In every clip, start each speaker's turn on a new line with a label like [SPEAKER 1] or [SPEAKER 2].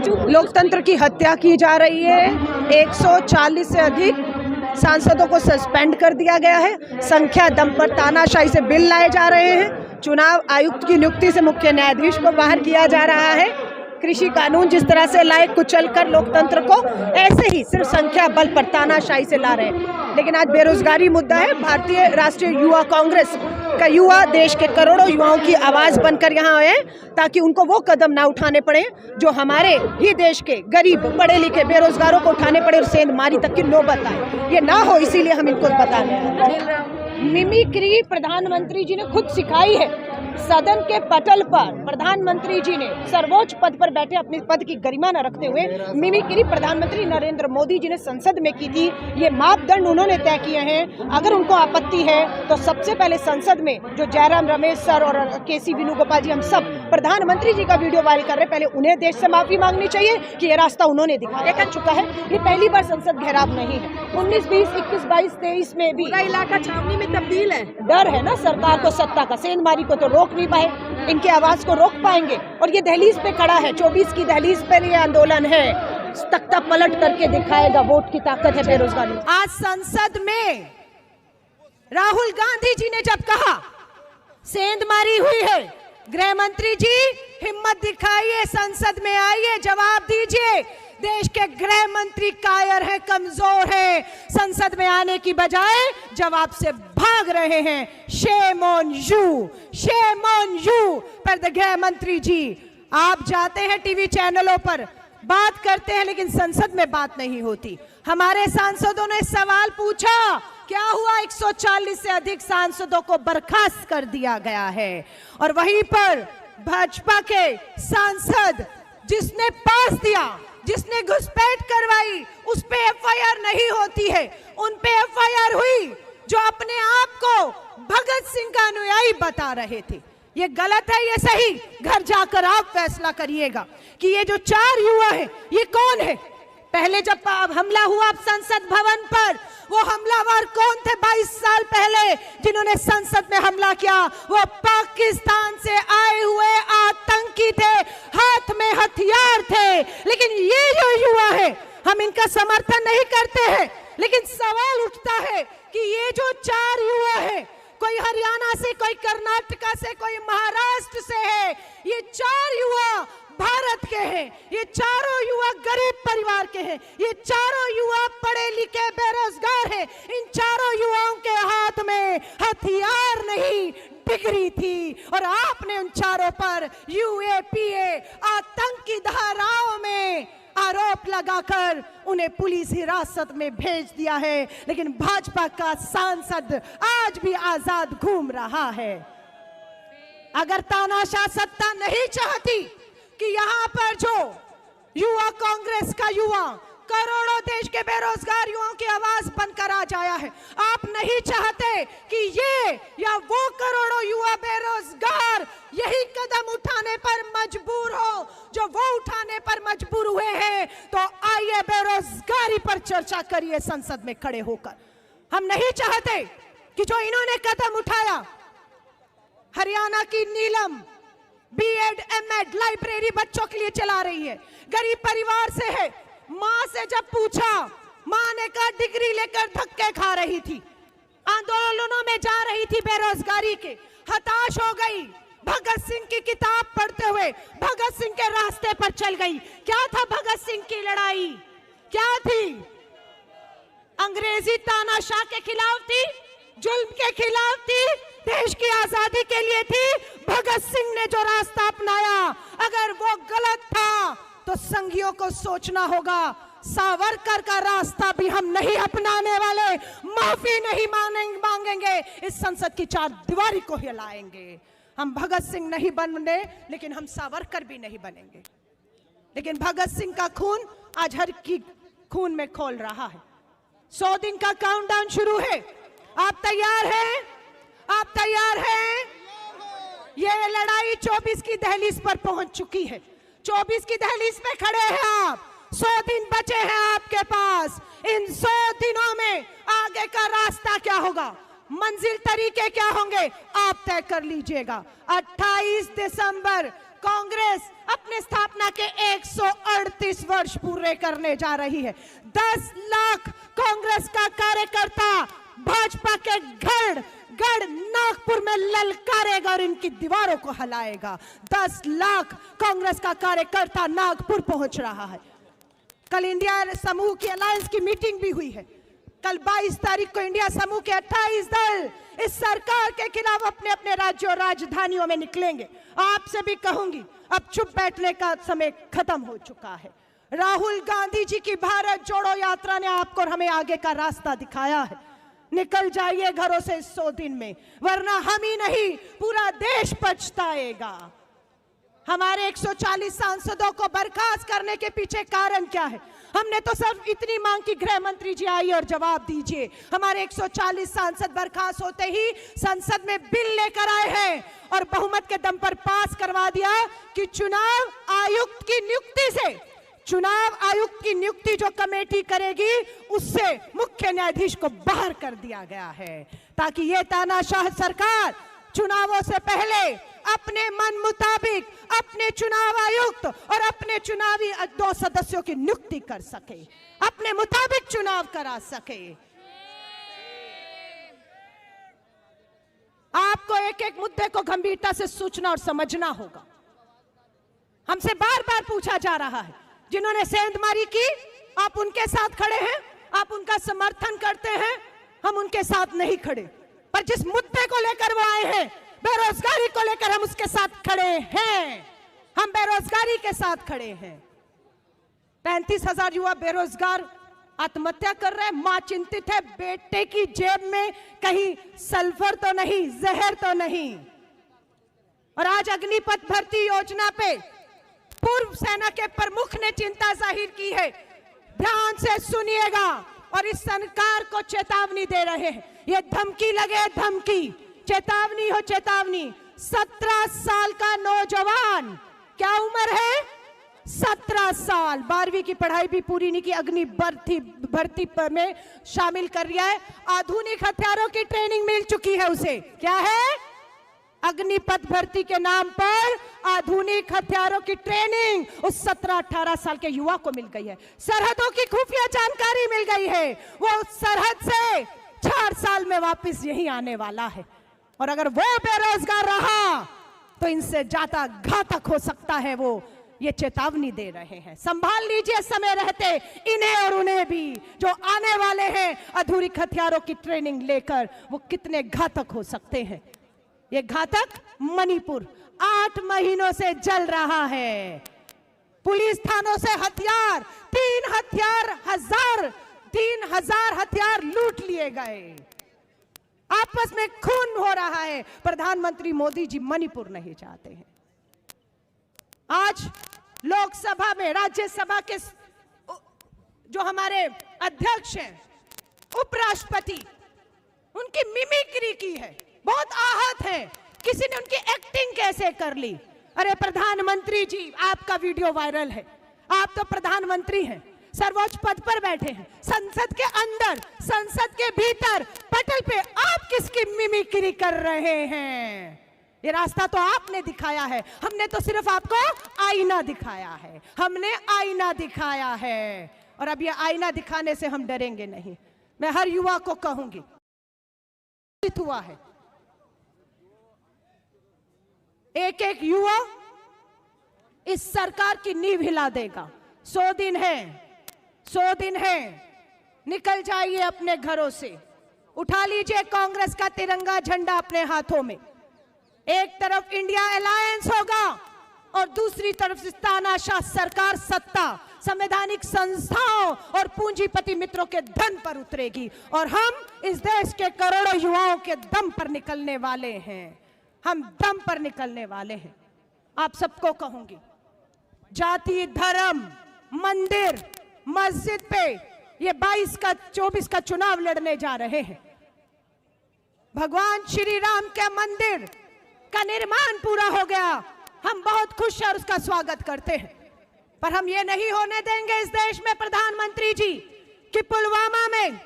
[SPEAKER 1] लोकतंत्र की हत्या की जा रही है। 140 से अधिक सांसदों को सस्पेंड कर दिया गया है। संख्या दम पर तानाशाही से बिल लाए जा रहे हैं। चुनाव आयुक्त की नियुक्ति से मुख्य न्यायाधीश को बाहर किया जा रहा है। कृषि कानून जिस तरह से लाए कुचल कर लोकतंत्र को, ऐसे ही सिर्फ संख्या बल पर तानाशाही से ला रहे हैं। लेकिन आज बेरोजगारी मुद्दा है। भारतीय राष्ट्रीय युवा कांग्रेस का युवा देश के करोड़ों युवाओं की आवाज बनकर यहाँ आए ताकि उनको वो कदम ना उठाने पड़े जो हमारे ही देश के गरीब पढ़े लिखे बेरोजगारों को उठाने पड़े और सेंधमारी तक की नौबत आए। ये ना हो, इसीलिए हम इनको बता रहे हैं। मिमिक्री प्रधानमंत्री जी ने खुद सिखाई है। सदन के पटल पर प्रधानमंत्री जी ने सर्वोच्च पद पर बैठे अपने पद की गरिमा न रखते हुए मिमिक्री प्रधानमंत्री नरेंद्र मोदी जी ने संसद में की थी। ये मापदंड उन्होंने तय किए हैं। अगर उनको आपत्ति है तो सबसे पहले संसद में जो जयराम रमेश सर और केसी वेणुगोपाल जी, हम सब प्रधानमंत्री जी का वीडियो वायरल कर रहे हैं, पहले उन्हें देश से माफी मांगनी चाहिए कि ये रास्ता उन्होंने दिखाया कर चुका है। ये पहली बार संसद घेराव नहीं है। 19, 20, 21, 22, 23 में भी
[SPEAKER 2] पूरा इलाका छावनी में तब्दील है।
[SPEAKER 1] डर है ना सरकार को सत्ता का। सेंधमारी को तो रोक नहीं पाए, इनके आवाज को रोक पाएंगे। और ये दहलीज पे खड़ा है, 24 की दहलीज पर ये आंदोलन है। तख्ता पलट करके दिखाएगा, वोट की ताकत है बेरोजगारी। आज संसद में राहुल गांधी जी ने जब कहा सेंधमारी हुई है, गृह मंत्री जी हिम्मत दिखाइए, संसद में आइए, जवाब दीजिए। देश के गृह मंत्री कायर है, कमजोर है, संसद में आने की बजाय जवाब से भाग रहे हैं। Shame on you, shame on you. पर गृह मंत्री जी, आप जाते हैं टीवी चैनलों पर, बात करते हैं, लेकिन संसद में बात नहीं होती। हमारे सांसदों ने सवाल पूछा, क्या हुआ 140 से अधिक सांसदों को बर्खास्त कर दिया गया है। और वहीं पर भाजपा के सांसद जिसने पास दिया, जिसने घुसपैठ करवाई, उस पे एफआईआर नहीं होती है। उन पे एफआईआर हुई जो अपने आप को भगत सिंह का अनुयायी बता रहे थे। ये गलत है, ये सही, घर जाकर आप फैसला करिएगा कि ये जो 4 युवा है ये कौन है। पहले जब हमला हुआ संसद भवन पर, वो हमलावर कौन थे 22 साल पहले जिन्होंने संसद में हमला किया? वो पाकिस्तान से आए हुए आतंकी थे, हाथ में हथियार थे। लेकिन ये जो युवा है, हम इनका समर्थन नहीं करते हैं, लेकिन सवाल उठता है कि ये जो 4 युवा है, कोई हरियाणा से, कोई कर्नाटका से, कोई महाराष्ट्र से है, ये 4 युवा भारत के हैं। ये चारों युवा गरीब परिवार के हैं। ये चारों युवा पढ़े लिखे बेरोजगार हैं। इन चारों युवाओं के हाथ में हथियार नहीं, डिग्री थी। और आपने उन चारों पर यूएपीए आतंकी धाराओं में आरोप लगाकर उन्हें पुलिस हिरासत में भेज दिया है। लेकिन भाजपा का सांसद आज भी आजाद घूम रहा है। अगर तानाशाह सत्ता नहीं चाहती कि यहाँ पर जो युवा कांग्रेस का युवा करोड़ों देश के बेरोजगार युवाओं की आवाज बनकर आ जाया है, आप नहीं चाहते कि ये या वो करोड़ों युवा बेरोजगार यही कदम उठाने पर मजबूर हो जो वो उठाने पर मजबूर हुए हैं, तो आइए बेरोजगारी पर चर्चा करिए संसद में खड़े होकर। हम नहीं चाहते कि जो इन्होंने कदम उठाया, हरियाणा की नीलम बीएड एमएड लाइब्रेरी बच्चों के लिए चला रही है, गरीब परिवार से है। माँ से जब पूछा, माँ ने कहा डिग्री लेकर धक्के खा रही थी, आंदोलनों में जा रही थी बेरोजगारी के, हताश हो गई, भगत सिंह की किताब पढ़ते हुए भगत सिंह के रास्ते पर चल गई। क्या था भगत सिंह की लड़ाई? क्या थी? अंग्रेजी तानाशाह के खिलाफ थी, जुल्म के खिलाफ थी, देश की आजादी के लिए थी। भगत सिंह ने जो रास्ता अपनाया, अगर वो गलत था तो संघियों को सोचना होगा। सावरकर का रास्ता भी हम नहीं अपनाने वाले, माफी नहीं मांगेंगे, इस संसद की 4 दीवारी को हिलाएंगे। हम भगत सिंह नहीं बनने, लेकिन हम सावरकर भी नहीं बनेंगे। लेकिन भगत सिंह का खून आज हर की खून में खोल रहा है। 100 दिन का काउंटडाउन शुरू है। आप तैयार हैं? आप तैयार हैं? ये लड़ाई 24 की दहलीज पर पहुंच चुकी है। 24 की दहलीज पे खड़े हैं आप। 100 दिन बचे हैं आपके पास। इन 100 दिनों में आगे का रास्ता क्या होगा, मंजिल तरीके क्या होंगे, आप तय कर लीजिएगा। 28 दिसंबर कांग्रेस अपने स्थापना के 138 34 वर्ष पूरे करने जा रही है। 10 लाख कांग्रेस का कार्यकर्ता भाजपा के गढ़ नागपुर में ललकारेगा और इनकी दीवारों को हिलाएगा। 10 लाख कांग्रेस का कार्यकर्ता नागपुर पहुंच रहा है। कल इंडिया समूह की अलायंस की मीटिंग भी हुई है। कल 22 तारीख को इंडिया समूह के 28 दल इस सरकार के खिलाफ अपने अपने राज्यों और राजधानियों में निकलेंगे। आपसे भी कहूंगी, अब चुप बैठने का समय खत्म हो चुका है। राहुल गांधी जी की भारत जोड़ो यात्रा ने आपको और हमें आगे का रास्ता दिखाया है। निकल जाइए घरों से इस 100 दिन में, वरना हम ही नहीं पूरा देश पछताएगा। हमारे 140 सांसदों को बर्खास्त करने के पीछे कारण क्या है? हमने तो सिर्फ इतनी मांग की, गृह मंत्री जी आइए और जवाब दीजिए। हमारे 140 सांसद बर्खास्त होते ही संसद में बिल लेकर आए हैं और बहुमत के दम पर पास करवा दिया कि चुनाव आयुक्त की नियुक्ति जो कमेटी करेगी उससे मुख्य न्यायाधीश को बाहर कर दिया गया है, ताकि ये तानाशाह सरकार चुनावों से पहले अपने मन मुताबिक अपने चुनाव आयुक्त और अपने चुनावी 2 सदस्यों की नियुक्ति कर सके, अपने मुताबिक चुनाव करा सके। आपको एक एक मुद्दे को गंभीरता से सोचना और समझना होगा। हमसे बार बार पूछा जा रहा है, जिन्होंने सेंधमारी की आप उनके साथ खड़े हैं, आप उनका समर्थन करते हैं, हम उनके साथ नहीं खड़े। पर जिस मुद्दे को लेकर वो आए हैं, बेरोजगारी को लेकर, हम उसके साथ खड़े हैं। हम बेरोजगारी के साथ खड़े हैं। 35,000 युवा बेरोजगार आत्महत्या कर रहे हैं। मां चिंतित है, बेटे की जेब में कहीं सल्फर तो नहीं, जहर तो नहीं। और आज अग्निपथ भर्ती योजना पे पूर्व सेना के प्रमुख ने चिंता जाहिर की है। ध्यान से सुनिएगा और इस सरकार को चेतावनी दे रहे हैं। ये धमकी लगे, धमकी, चेतावनी हो चेतावनी। 17 साल का नौजवान, क्या उम्र है? 17 साल, 12वीं की पढ़ाई भी पूरी नहीं की, अग्नि भर्ती में शामिल कर लिया है। आधुनिक हथियारों की ट्रेनिंग मिल चुकी है उसे। क्या है? अग्निपथ भर्ती के नाम पर आधुनिक हथियारों की ट्रेनिंग उस 17-18 साल के युवा को मिल गई है। सरहदों की खुफिया जानकारी मिल गई है। वो सरहद से 4 साल में वापस यही आने वाला है। और अगर वो बेरोजगार रहा तो इनसे ज्यादा घातक हो सकता है। वो ये चेतावनी दे रहे हैं। संभाल लीजिए समय रहते इन्हें और उन्हें भी, जो आने वाले हैं आधुनिक हथियारों की ट्रेनिंग लेकर, वो कितने घातक हो सकते हैं। ये घातक मणिपुर 8 महीनों से जल रहा है। पुलिस थानों से हथियार 3,000 हथियार लूट लिए गए। आपस में खून हो रहा है। प्रधानमंत्री मोदी जी मणिपुर नहीं चाहते हैं। आज लोकसभा में, राज्यसभा के जो हमारे अध्यक्ष हैं, उपराष्ट्रपति, उनकी मिमिक्री की है। बहुत आहत है। किसी ने उनकी एक्टिंग कैसे कर ली। अरे प्रधानमंत्री जी, आपका वीडियो वायरल है। आप तो प्रधानमंत्री हैं, सर्वोच्च पद पर बैठे हैं, संसद के अंदर, संसद के भीतर पटल पे आप किसकी मिमिक्री कर रहे हैं? ये रास्ता तो आपने दिखाया है। हमने तो सिर्फ आपको आईना दिखाया है। हमने आईना दिखाया है। और अब ये आईना दिखाने से हम डरेंगे नहीं। मैं हर युवा को कहूंगी, हुआ है एक एक युवा इस सरकार की नींव हिला देगा। 100 दिन है, 100 दिन है। निकल जाइए अपने घरों से, उठा लीजिए कांग्रेस का तिरंगा झंडा अपने हाथों में। एक तरफ इंडिया अलायंस होगा और दूसरी तरफ तानाशाह सरकार सत्ता, संवैधानिक संस्थाओं और पूंजीपति मित्रों के धन पर उतरेगी। और हम इस देश के करोड़ों युवाओं के दम पर निकलने वाले हैं। हम दम पर निकलने वाले हैं। आप सबको कहूंगी, जाति, धर्म, मंदिर, मस्जिद पे ये 24 का चुनाव लड़ने जा रहे हैं। भगवान श्री राम के मंदिर का निर्माण पूरा हो गया। हम बहुत खुश हैं और उसका स्वागत करते हैं। पर हम ये नहीं होने देंगे इस देश में, प्रधानमंत्री जी, कि पुलवामा में,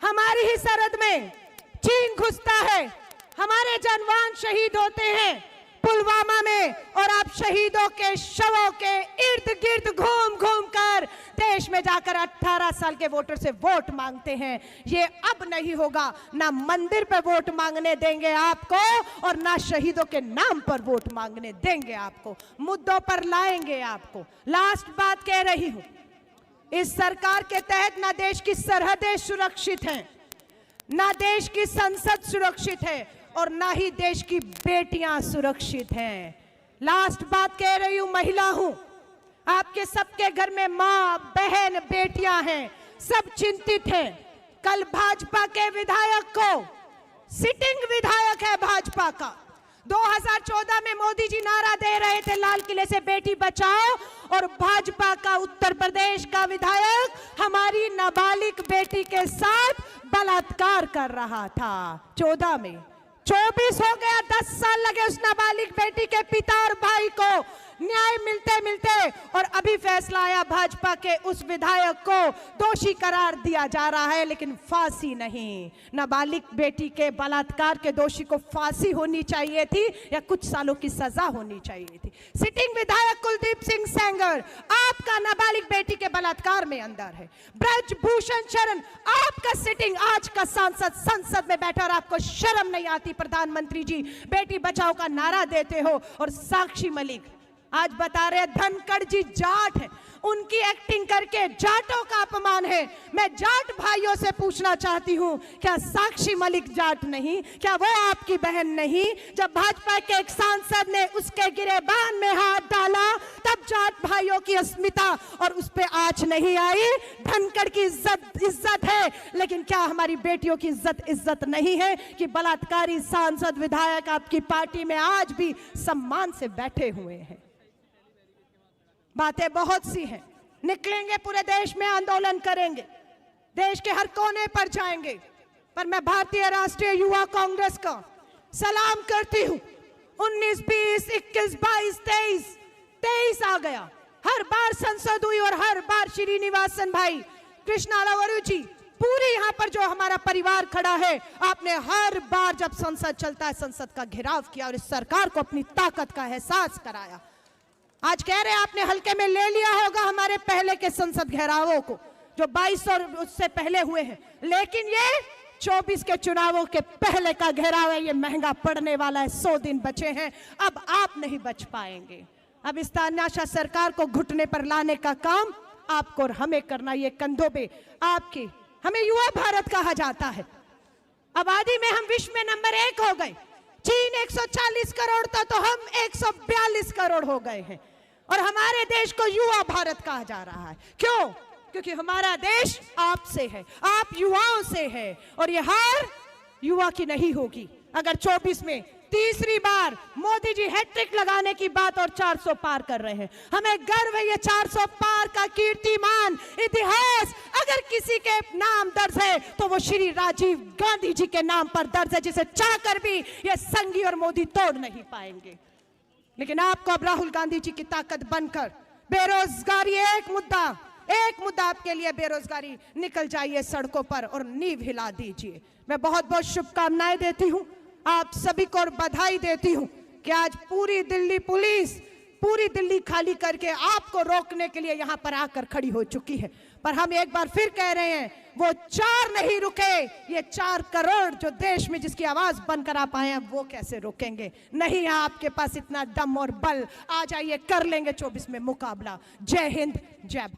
[SPEAKER 1] हमारी ही सरहद में चीन घुसता है, हमारे जवान शहीद होते हैं पुलवामा में, और आप शहीदों के शवों के इर्द गिर्द घूम घूम कर में जाकर 18 साल के वोटर से वोट मांगते हैं। ये अब नहीं होगा। ना मंदिर पे वोट मांगने देंगे आपको और ना शहीदों के नाम पर वोट मांगने देंगे आपको। मुद्दों पर लाएंगे आपको। लास्ट बात कह रही हूं, इस सरकार के तहत ना देश की सरहदें सुरक्षित हैं, ना देश की संसद सुरक्षित है और ना ही देश की बेटियां सुरक्षित हैं। लास्ट बात कह रही हूं, महिला हूं, आपके सबके घर में मां, बहन, बेटियां हैं, सब चिंतित हैं। कल भाजपा के विधायक को, सिटिंग विधायक है भाजपा का, 2014 में मोदी जी नारा दे रहे थे लाल किले से बेटी बचाओ, और भाजपा का उत्तर प्रदेश का विधायक हमारी नाबालिग बेटी के साथ बलात्कार कर रहा था 14 में। 24 हो गया, 10 साल लगे उस नाबालिग बेटी के पिता और भाई को न्याय मिलते मिलते, और अभी फैसला आया भाजपा के उस विधायक को दोषी करार दिया जा रहा है, लेकिन फांसी नहीं। नाबालिग बेटी के बलात्कार के दोषी को फांसी होनी चाहिए थी या कुछ सालों की सजा होनी चाहिए थी। सिटिंग विधायक कुलदीप सिंह सेंगर, आपका नाबालिग बेटी के बलात्कार में अंदर है। ब्रजभूषण शरण, आपका सिटिंग आज का सांसद संसद में बैठा और आपको शर्म नहीं आती प्रधानमंत्री जी, बेटी बचाओ का नारा देते हो। और साक्षी मलिक आज बता रहे धनखड़ जी जाट है, उनकी एक्टिंग करके जाटों का अपमान है। मैं जाट भाइयों से पूछना चाहती हूं, क्या साक्षी मलिक जाट नहीं? क्या वो आपकी बहन नहीं? जब भाजपा के एक सांसद ने उसके गिरेबान में हाथ डाला तब जाट भाइयों की अस्मिता और उस पर आंच नहीं आई। धनखड़ की इज्जत है, लेकिन क्या हमारी बेटियों की इज्जत नहीं है कि बलात्कारी सांसद विधायक आपकी पार्टी में आज भी सम्मान से बैठे हुए हैं? बातें बहुत सी हैं, निकलेंगे पूरे देश में आंदोलन करेंगे, देश के हर कोने पर जाएंगे, पर मैं भारतीय राष्ट्रीय युवा कांग्रेस का सलाम करती हूं। 19, 20, 21, 22, 23 आ गया, हर बार संसद हुई और हर बार श्रीनिवासन भाई, कृष्णा रावरू जी, पूरी यहां पर जो हमारा परिवार खड़ा है, आपने हर बार जब संसद चलता है संसद का घेराव किया और इस सरकार को अपनी ताकत का एहसास कराया। आज कह रहे हैं आपने हल्के में ले लिया होगा हमारे पहले के संसद घेरावों को जो 22 और उससे पहले हुए हैं, लेकिन ये 24 के चुनावों के पहले का घेराव है। ये महंगा पड़ने वाला है, 100 दिन बचे हैं, अब आप नहीं बच पाएंगे। अब इस तानाशाह सरकार को घुटने पर लाने का काम आपको और हमें करना। ये कंधों पे आपकी, हमें युवा भारत कहा जाता है। आबादी में हम विश्व में नंबर 1 हो गए। चीन 140 करोड़ था तो हम 142 करोड़ हो गए हैं, और हमारे देश को युवा भारत कहा जा रहा है। क्यों? क्योंकि हमारा देश आपसे है, आप युवाओं से है, और ये हार युवा की नहीं होगी अगर 24 में तीसरी बार मोदी जी हैट्रिक लगाने की बात और 400 पार कर रहे हैं। हमें गर्व है ये 400 पार का कीर्तिमान इतिहास अगर किसी के नाम दर्ज है तो वो श्री राजीव गांधी जी के नाम पर दर्ज है, जिसे चाहकर भी ये संघी और मोदी तोड़ नहीं पाएंगे। लेकिन आपको अब राहुल गांधी जी की ताकत बनकर बेरोजगारी एक मुद्दा आपके लिए, बेरोजगारी, निकल जाइए सड़कों पर और नींव हिला दीजिए। मैं बहुत बहुत शुभकामनाएं देती हूं आप सभी को और बधाई देती हूं कि आज पूरी दिल्ली पुलिस पूरी दिल्ली खाली करके आपको रोकने के लिए यहां पर आकर खड़ी हो चुकी है। पर हम एक बार फिर कह रहे हैं, वो 4 नहीं रुके, ये 4 करोड़ जो देश में जिसकी आवाज बनकर आप आए हैं वो कैसे रोकेंगे? नहीं है आपके पास इतना दम और बल। आ जाइए, कर लेंगे 24 में मुकाबला। जय हिंद, जय भारत।